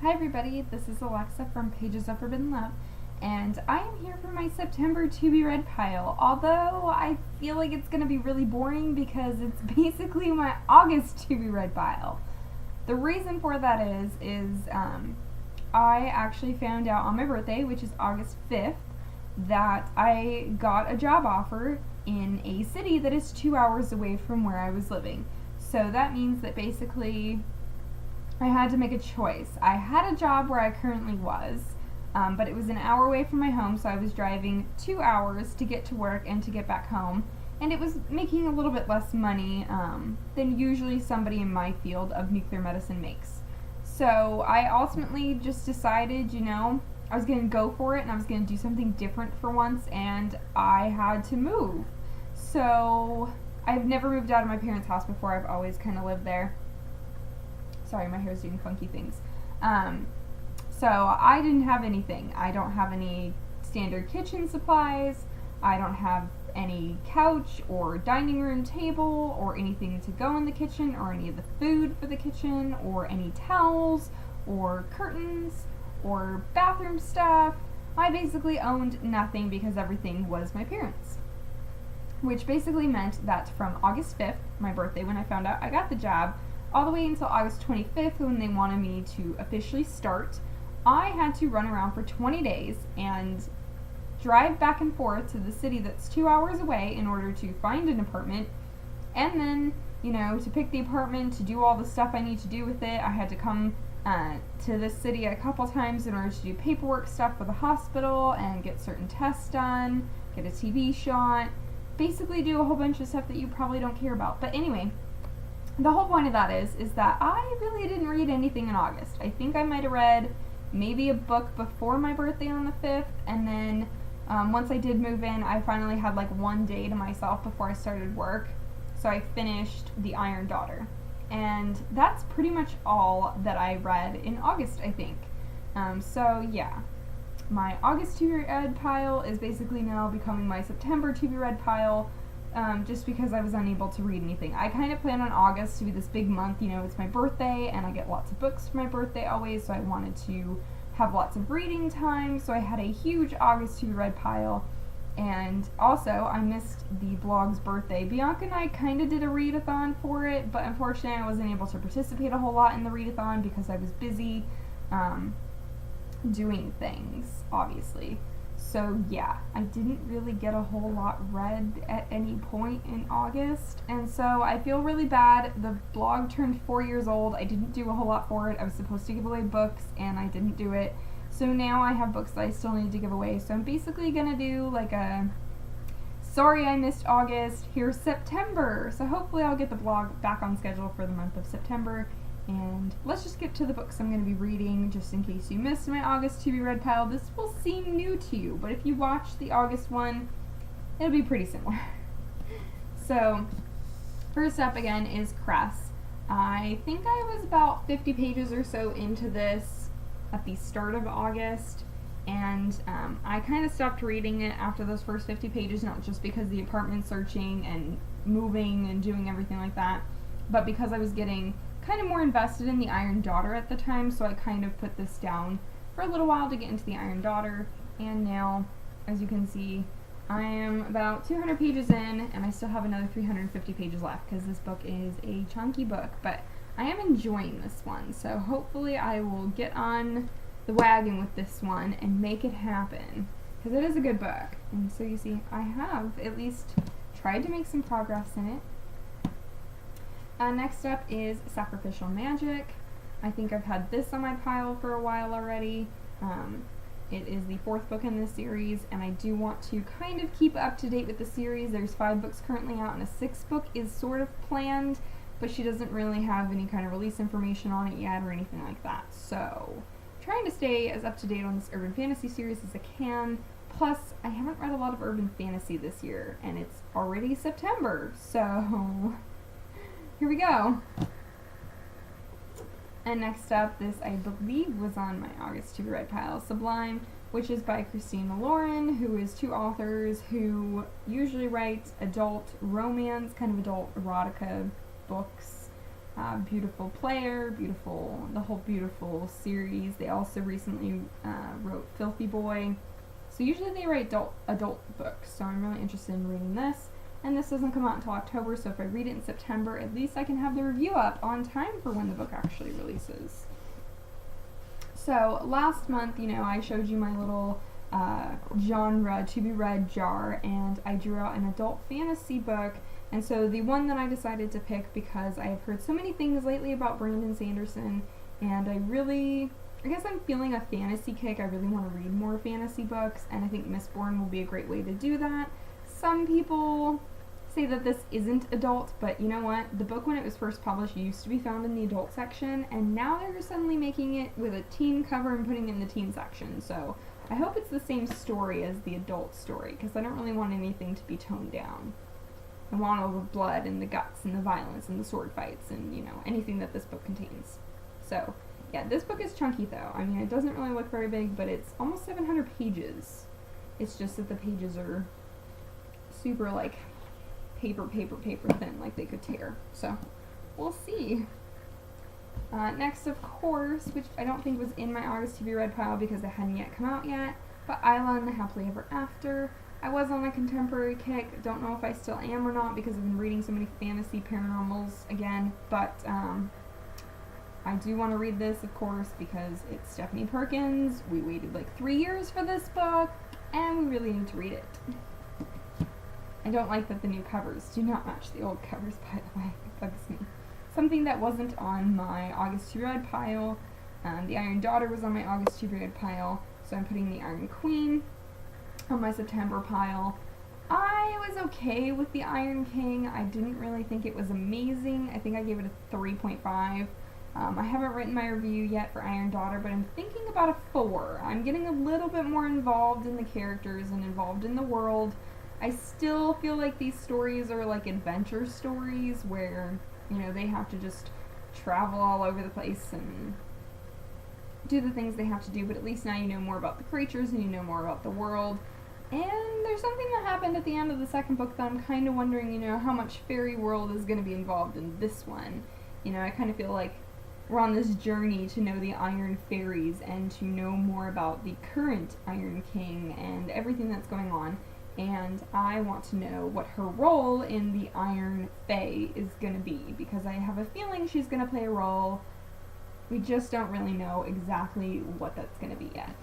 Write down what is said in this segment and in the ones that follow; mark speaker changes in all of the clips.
Speaker 1: Hi everybody, this is Alexa from Pages of Forbidden Love, and I am here for my September to be read pile, although I feel like it's going to be really boring because it's basically my August to be read pile. The reason for that is I actually found out on my birthday, which is August 5th, that I got a job offer in a city that is 2 hours away from where I was living. So that means that basically I had to make a choice. I had a job where I currently was, but it was an hour away from my home, so I was driving 2 hours to get to work and to get back home, and it was making a little bit less money than usually somebody in my field of nuclear medicine makes. So I ultimately just decided, I was going to go for it and I was going to do something different for once, and I had to move. So I've never moved out of my parents' house before. I've always kind of lived there. Sorry, my hair's doing funky things. So I didn't have anything. I don't have any standard kitchen supplies. I don't have any couch or dining room table or anything to go in the kitchen or any of the food for the kitchen or any towels or curtains or bathroom stuff. I basically owned nothing because everything was my parents'. Which basically meant that from August 5th, my birthday when I found out I got the job, all the way until August 25th when they wanted me to officially start, I had to run around for 20 days and drive back and forth to the city that's 2 hours away in order to find an apartment, and then, to pick the apartment, to do all the stuff I need to do with it. I had to come to this city a couple times in order to do paperwork stuff for the hospital and get certain tests done, get a TB shot, basically do a whole bunch of stuff that you probably don't care about. But anyway, the whole point of that is that I really didn't read anything in August. I think I might have read maybe a book before my birthday on the 5th, and then once I did move in, I finally had like one day to myself before I started work, so I finished The Iron Daughter. And that's pretty much all that I read in August, I think. So yeah, my August to be read pile is basically now becoming my September to be read pile, just because I was unable to read anything. I kind of planned on August to be this big month, it's my birthday, and I get lots of books for my birthday always, so I wanted to have lots of reading time, so I had a huge August to be read pile. And also, I missed the blog's birthday. Bianca and I kind of did a readathon for it, but unfortunately I wasn't able to participate a whole lot in the readathon because I was busy doing things, obviously. So yeah, I didn't really get a whole lot read at any point in August, and so I feel really bad. The blog turned 4 years old. I didn't do a whole lot for it. I was supposed to give away books, and I didn't do it. So now I have books that I still need to give away, so I'm basically gonna do like a, sorry I missed August, here's September. So hopefully I'll get the blog back on schedule for the month of September. And let's just get to the books I'm going to be reading, just in case you missed my August to be read pile. This will seem new to you, but if you watch the August one, it'll be pretty similar. So, first up again is Cress. I think I was about 50 pages or so into this at the start of August, and I kind of stopped reading it after those first 50 pages, not just because of the apartment searching and moving and doing everything like that, but because I was getting kind of more invested in The Iron Daughter at the time, so I kind of put this down for a little while to get into The Iron Daughter, and now, as you can see, I am about 200 pages in, and I still have another 350 pages left, because this book is a chunky book, but I am enjoying this one, so hopefully I will get on the wagon with this one and make it happen, because it is a good book. And so you see, I have at least tried to make some progress in it. Next up is Sacrificial Magic. I think I've had this on my pile for a while already. It is the 4th book in this series, and I do want to kind of keep up to date with the series. There's 5 books currently out, and a 6th book is sort of planned, but she doesn't really have any kind of release information on it yet or anything like that. So, trying to stay as up to date on this urban fantasy series as I can. Plus, I haven't read a lot of urban fantasy this year, and it's already September, so here we go. And next up, this I believe was on my August to be read pile, Sublime, which is by Christina Lauren, who is 2 authors who usually write adult romance, kind of adult erotica books. Beautiful Player, the whole Beautiful series. They also recently wrote Filthy Boy. So usually they write adult books, so I'm really interested in reading this. And this doesn't come out until October, so if I read it in September, at least I can have the review up on time for when the book actually releases. So last month, I showed you my little genre to be read jar, and I drew out an adult fantasy book. And so the one that I decided to pick, because I have heard so many things lately about Brandon Sanderson, and I guess I'm feeling a fantasy kick. I really want to read more fantasy books, and I think Mistborn will be a great way to do that. Some people say that this isn't adult, but you know what? The book, when it was first published, used to be found in the adult section, and now they're suddenly making it with a teen cover and putting it in the teen section. So I hope it's the same story as the adult story, because I don't really want anything to be toned down. I want all the blood and the guts and the violence and the sword fights and, anything that this book contains. So, yeah, this book is chunky though. I mean, it doesn't really look very big, but it's almost 700 pages. It's just that the pages are super, paper thin, like they could tear. So, we'll see. Next, of course, which I don't think was in my August to be read pile because it hadn't yet come out yet, but Isla and the Happily Ever After. I was on a contemporary kick. Don't know if I still am or not because I've been reading so many fantasy paranormals again, but I do want to read this, of course, because it's Stephanie Perkins. We waited 3 years for this book, and we really need to read it. I don't like that the new covers do not match the old covers, by the way. It bugs me. Something that wasn't on my August to be read pile. The Iron Daughter was on my August to be read pile, so I'm putting the Iron Queen on my September pile. I was okay with the Iron King. I didn't really think it was amazing. I think I gave it a 3.5. I haven't written my review yet for Iron Daughter, but I'm thinking about a 4. I'm getting a little bit more involved in the characters and involved in the world. I still feel like these stories are like adventure stories where, they have to just travel all over the place and do the things they have to do, but at least now you know more about the creatures and you know more about the world. And there's something that happened at the end of the second book that I'm kind of wondering, how much fairy world is going to be involved in this one. I kind of feel like we're on this journey to know the Iron Fairies and to know more about the current Iron King and everything that's going on. And I want to know what her role in the Iron Fae is going to be, because I have a feeling she's going to play a role. We just don't really know exactly what that's going to be yet.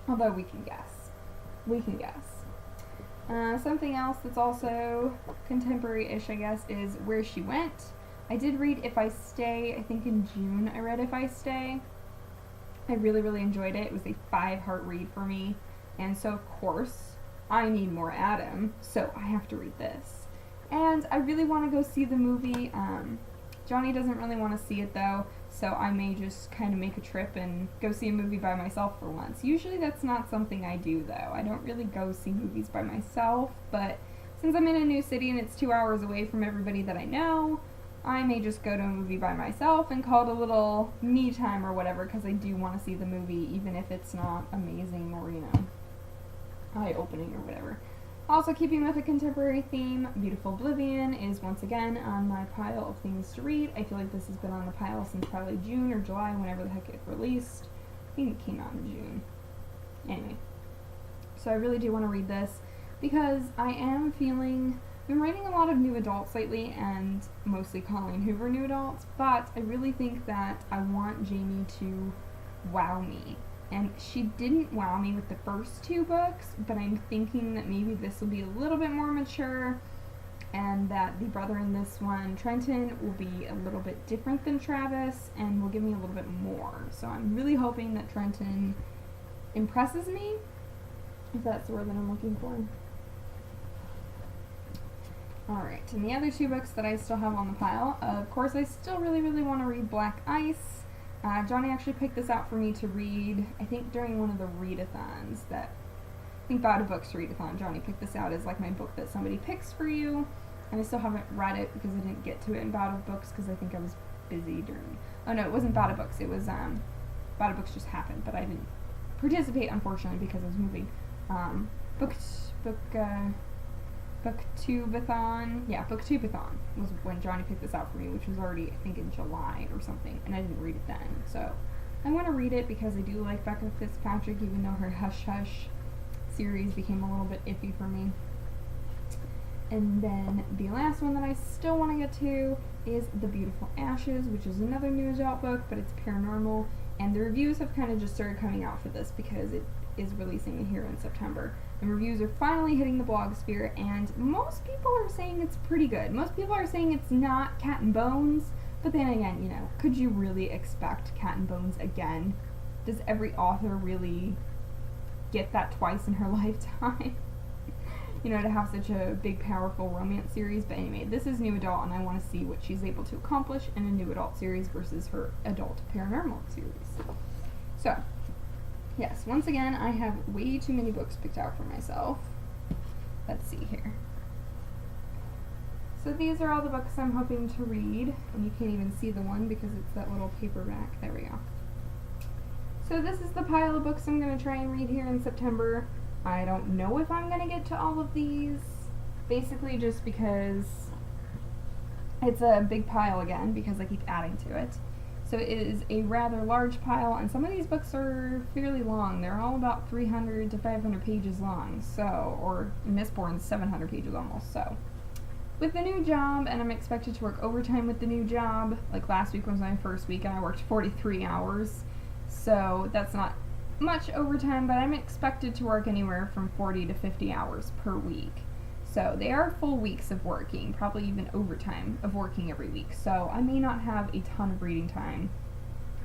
Speaker 1: Although we can guess. Something else that's also contemporary-ish, I guess, is Where She Went. I did read If I Stay. I think in June I read If I Stay. I really, really enjoyed it. It was a 5-heart read for me. And so, of course, I need more Adam, so I have to read this. And I really want to go see the movie. Johnny doesn't really want to see it, though, so I may just kind of make a trip and go see a movie by myself for once. Usually that's not something I do, though. I don't really go see movies by myself, but since I'm in a new city and it's 2 hours away from everybody that I know, I may just go to a movie by myself and call it a little me time or whatever, because I do want to see the movie, even if it's not amazing or, eye-opening or whatever. Also, keeping with a contemporary theme, Beautiful Oblivion is once again on my pile of things to read. I feel like this has been on the pile since probably June or July, whenever the heck it released. I think it came out in June. Anyway, so I really do want to read this because I am feeling, I've been writing a lot of new adults lately and mostly Colleen Hoover new adults, but I really think that I want Jamie to wow me. And she didn't wow me with the first 2 books, but I'm thinking that maybe this will be a little bit more mature, and that the brother in this one, Trenton, will be a little bit different than Travis, and will give me a little bit more. So I'm really hoping that Trenton impresses me, if that's the word that I'm looking for. Alright, and the other 2 books that I still have on the pile, of course I still really, really want to read Black Ice. Johnny actually picked this out for me to read, I think during one of the readathons I think Bad Books readathon. Johnny picked this out as my book that somebody picks for you, and I still haven't read it because I didn't get to it in Bad Books because I think I was busy during, oh no, it wasn't Bad Books, it was, Bad Books just happened, but I didn't participate, unfortunately, because I was moving. Booktubeathon. Yeah, Booktubeathon was when Johnny picked this out for me, which was already, I think, in July or something, and I didn't read it then. So I want to read it because I do like Becca Fitzpatrick, even though her Hush Hush series became a little bit iffy for me. And then the last one that I still want to get to is The Beautiful Ashes, which is another new adult book, but it's paranormal, and the reviews have kind of just started coming out for this because it is releasing here in September. The reviews are finally hitting the blogosphere, and most people are saying it's pretty good. Most people are saying it's not Cat and Bones, but then again, you know, could you really expect Cat and Bones again? Does every author really get that twice in her lifetime? You know, to have such a big, powerful romance series. But anyway, this is new adult, and I want to see what she's able to accomplish in a new adult series versus her adult paranormal series. So, yes, once again, I have way too many books picked out for myself. Let's see here. So these are all the books I'm hoping to read, and you can't even see the one because it's that little paperback. There we go. So this is the pile of books I'm going to try and read here in September. I don't know if I'm going to get to all of these, basically just because it's a big pile again, because I keep adding to it. So it is a rather large pile, and some of these books are fairly long. They're all about 300 to 500 pages long, so, or Mistborn's 700 pages almost, so. With the new job, and I'm expected to work overtime with the new job, like last week was my first week and I worked 43 hours, so that's not much overtime, but I'm expected to work anywhere from 40 to 50 hours per week. So they are full weeks of working, probably even overtime of working every week. So I may not have a ton of reading time,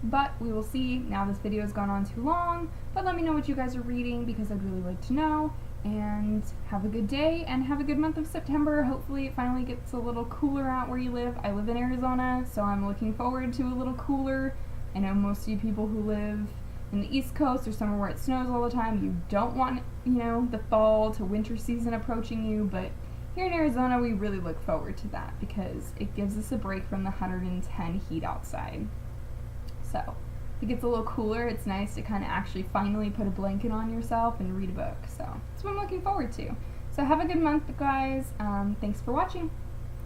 Speaker 1: but we will see. Now this video has gone on too long, but let me know what you guys are reading because I'd really like to know. And have a good day and have a good month of September. Hopefully it finally gets a little cooler out where you live. I live in Arizona, so I'm looking forward to a little cooler. I know most of you people who live in the East Coast or somewhere where it snows all the time, you don't want, you know, the fall to winter season approaching you, but here in Arizona we really look forward to that because it gives us a break from the 110 heat outside. So if it gets a little cooler, it's nice to kind of actually finally put a blanket on yourself and read a book. So that's what I'm looking forward to. So have a good month, guys. Thanks for watching.